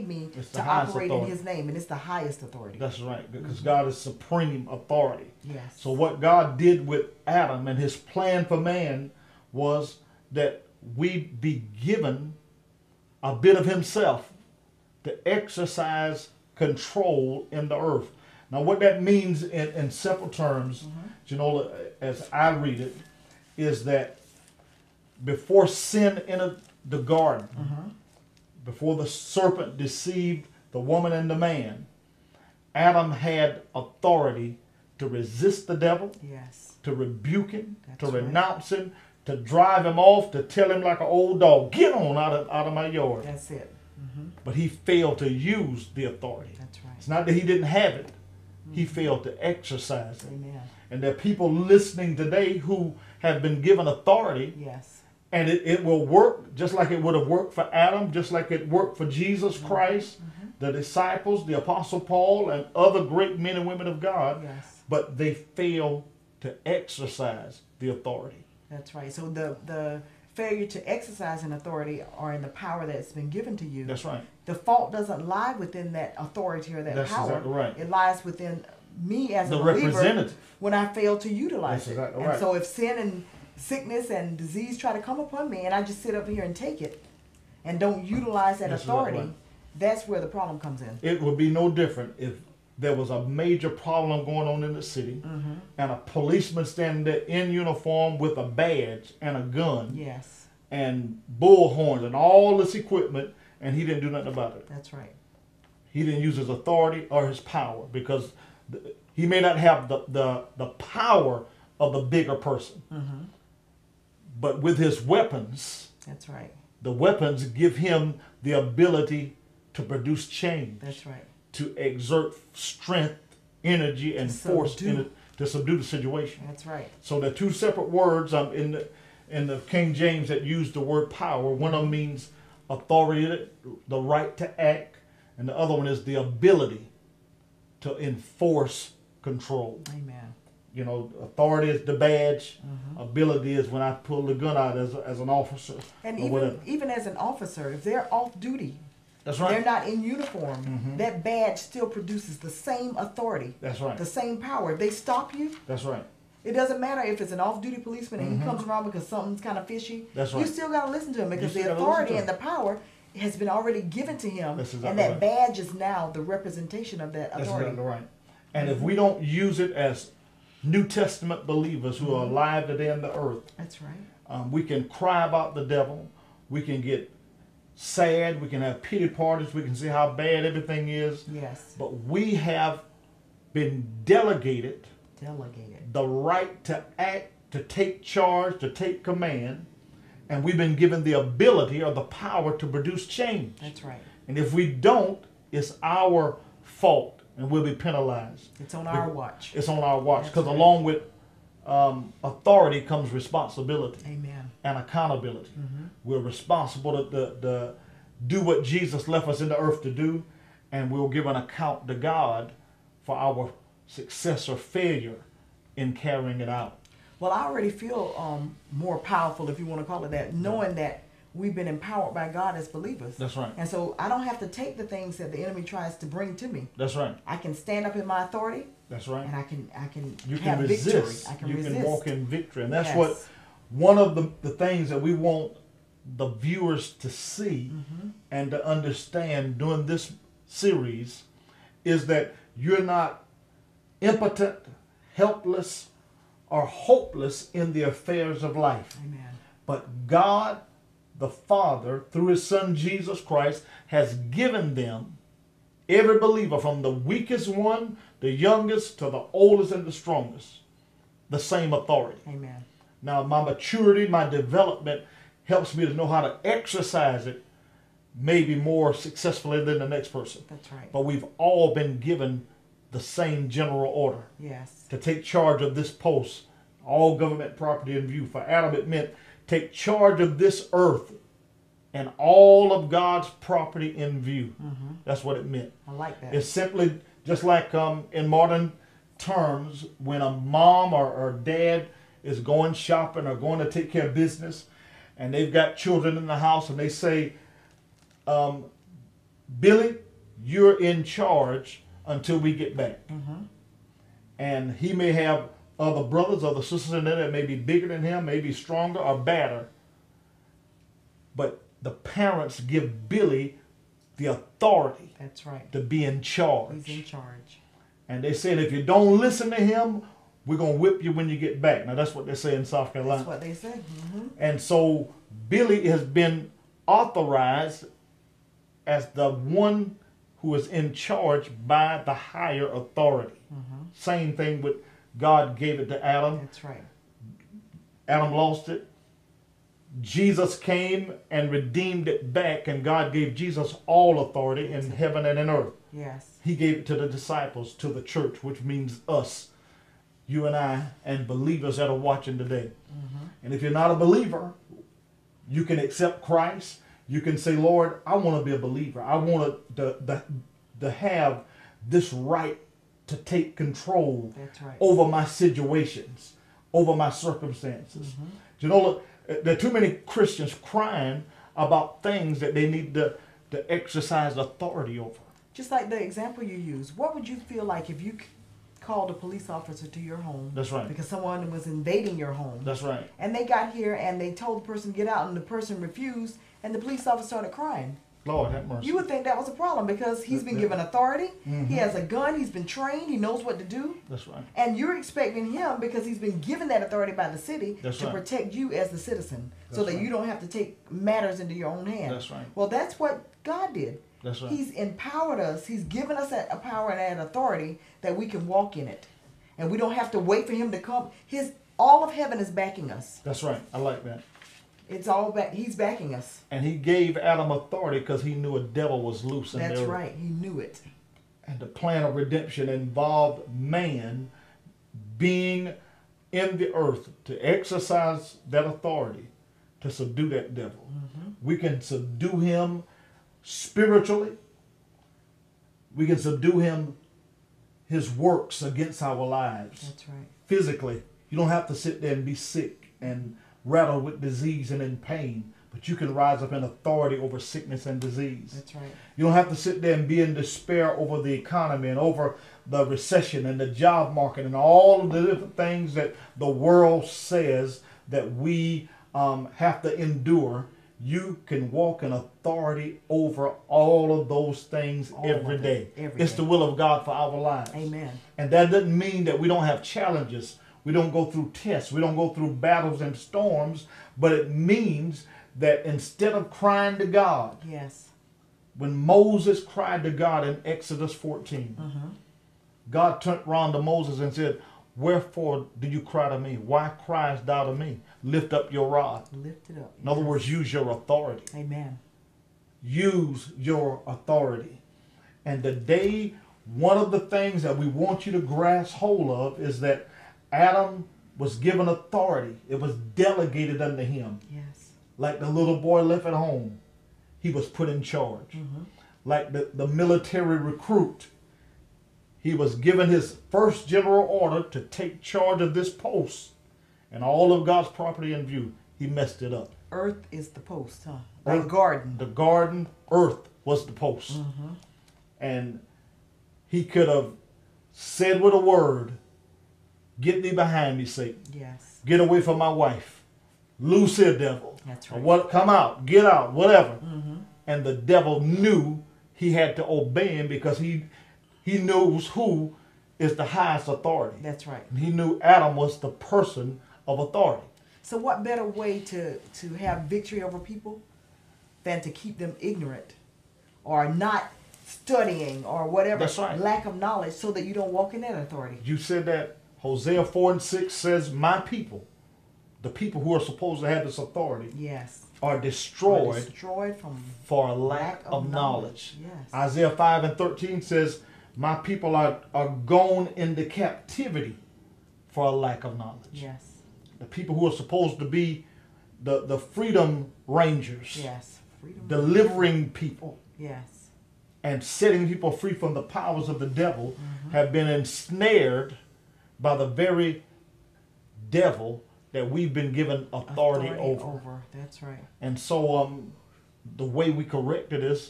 me It's the to highest operate authority. in his name, and it's the highest authority. That's right, because God is supreme authority. Yes. So what God did with Adam and his plan for man was that we be given a bit of himself to exercise control in the earth. Now what that means in simple terms, Genola, as I read it, is that before sin entered the garden, before the serpent deceived the woman and the man, Adam had authority to resist the devil, Yes. to rebuke him, That's to right. renounce him, to drive him off, to tell him like an old dog, get on out of my yard. That's it. But he failed to use the authority. That's right. It's not that he didn't have it. He failed to exercise it. Amen. And there are people listening today who have been given authority, Yes. and it will work just like it would have worked for Adam, just like it worked for Jesus Christ, the disciples, the Apostle Paul, and other great men and women of God. Yes. But they fail to exercise the authority. That's right. So the failure to exercise an authority or in the power that's been given to you. That's right. The fault doesn't lie within that authority or that That's power. exactly right. It lies within me as The a believer representative. when I fail to utilize That's it. exactly And right. so if sin and sickness and disease try to come upon me and I just sit up here and take it and don't utilize that That's authority, exactly right. that's where the problem comes in. It would be no different if there was a major problem going on in the city and a policeman standing there in uniform with a badge and a gun Yes, and bullhorns and all this equipment, and he didn't do nothing about it. that's right. He didn't use his authority or his power because he may not have the power of the bigger person. But with his weapons, That's right. the weapons give him the ability to produce change, That's right. to exert strength, energy, and force to subdue the situation. That's right. So the two separate words in the King James that use the word power. One of them means authority, the right to act, and the other one is the ability to enforce control. Amen. You know, authority is the badge. Ability is when I pull the gun out as an officer. And or whatever. even as an officer, if they're off duty, That's right. they're not in uniform, that badge still produces the same authority, That's right. the same power. If they stop you, That's right. it doesn't matter if it's an off-duty policeman and he comes around because something's kind of fishy. That's right. You still got to listen to him because You the still gotta listen authority to and the power has been already given to him, That's exactly and that right. badge is now the representation of that That's authority. exactly right. And if we don't use it as New Testament believers who are alive today on the earth, That's right. we can cry about the devil. We can get sad. We can have pity parties. We can see how bad everything is. Yes. But we have been delegated Delegated. the right to act, to take charge, to take command. And we've been given the ability or the power to produce change. That's right. And if we don't, it's our fault and we'll be penalized. It's on our watch. It's on our watch That's because right. along with authority comes responsibility Amen. and accountability. We're responsible to do what Jesus left us in the earth to do, and we'll give an account to God for our success or failure in carrying it out. Well, I already feel more powerful, if you want to call it that, knowing that we've been empowered by God as believers. That's right. And so I don't have to take the things that the enemy tries to bring to me. That's right. I can stand up in my authority, That's right. and I can You have can resist. victory. I can You resist. can walk in victory. And that's Yes. what one of the things that we want the viewers to see and to understand during this series is that you're not impotent, helpless, or hopeless in the affairs of life. Amen. But God, the Father, through His Son Jesus Christ, has given them, every believer, from the weakest one, the youngest, to the oldest and the strongest, the same authority. Amen. Now, my maturity, my development helps me to know how to exercise it maybe more successfully than the next person. That's right. But we've all been given the same general order Yes. to take charge of this post, all government property in view. For Adam, it meant take charge of this earth and all of God's property in view. That's what it meant. I like that. It's simply just like in modern terms, when a mom or dad is going shopping or going to take care of business, and they've got children in the house, and they say, Billy, you're in charge until we get back. And he may have other brothers, other sisters in there that may be bigger than him, maybe stronger or badder. But the parents give Billy the authority. That's right. To be in charge. He's in charge. And they said, if you don't listen to him, we're going to whip you when you get back. Now, that's what they say in South Carolina. That's what they say. And so Billy has been authorized as the one who is in charge by the higher authority. Same thing with God gave it to Adam. That's right. Adam lost it. Jesus came and redeemed it back, and God gave Jesus all authority in heaven and in earth. Yes. He gave it to the disciples, to the church, which means us, you and I, and believers that are watching today. And if you're not a believer, you can accept Christ. You can say, Lord, I want to be a believer. I want to have this right to take control over my situations, over my circumstances. Genola, there are too many Christians crying about things that they need to exercise authority over. Just like the example you use, what would you feel like if you called a police officer to your home? That's right. Because someone was invading your home. That's right. And they got here and they told the person to get out, and the person refused, and the police officer started crying. Lord have mercy. You would think that was a problem because he's been given authority. He has a gun. He's been trained. He knows what to do. That's right. And you're expecting him, because he's been given that authority by the city, That's to right. protect you as the citizen, so that right. you don't have to take matters into your own hands. That's right. Well, that's what God did. That's right. He's empowered us. He's given us a power and an authority that we can walk in it. And we don't have to wait for him to come. All of heaven is backing us. That's right. I like that. It's all back. He's backing us. And he gave Adam authority because he knew a devil was loose in there. That's right. He knew it. And the plan of redemption involved man being in the earth to exercise that authority to subdue that devil. We can subdue him spiritually. We can subdue him, his works against our lives. That's right. Physically. You don't have to sit there and be sick and rattled with disease and in pain, but you can rise up in authority over sickness and disease. That's right. You don't have to sit there and be in despair over the economy and over the recession and the job market and all of the different things that the world says that we have to endure. You can walk in authority over all of those things every day. It's the will of God for our lives. Amen. And that doesn't mean that we don't have challenges. We don't go through tests. We don't go through battles and storms. But it means that instead of crying to God, yes, when Moses cried to God in Exodus 14, God turned around to Moses and said, wherefore do you cry to me? Why criest thou to me? Lift up your rod. Lift it up. In other words, use your authority. Amen. Use your authority. And today, one of the things that we want you to grasp hold of is that Adam was given authority. It was delegated unto him. Yes. Like the little boy left at home, he was put in charge. Like the military recruit, he was given his first general order to take charge of this post and all of God's property in view. He messed it up. Earth is the post, huh? Like garden. The garden, earth was the post. And he could have said with a word, get thee behind me, Satan. Yes. Get away from my wife. Loose here, devil. That's right. Or what? Come out. Get out. Whatever. And the devil knew he had to obey him because he knows who is the highest authority. That's right. And he knew Adam was the person of authority. So what better way to have victory over people than to keep them ignorant or not studying or whatever. That's right. Lack of knowledge, so that you don't walk in that authority. You said that. Hosea 4:6 says, my people, the people who are supposed to have this authority, yes, are destroyed from for a lack of knowledge. Yes. Isaiah 5:13 says, my people are gone into captivity for a lack of knowledge. Yes. The people who are supposed to be the freedom rangers, yes, freedom, delivering people, yes, and setting people free from the powers of the devil, have been ensnared by the very devil that we've been given authority over. That's right. And so the way we correct it is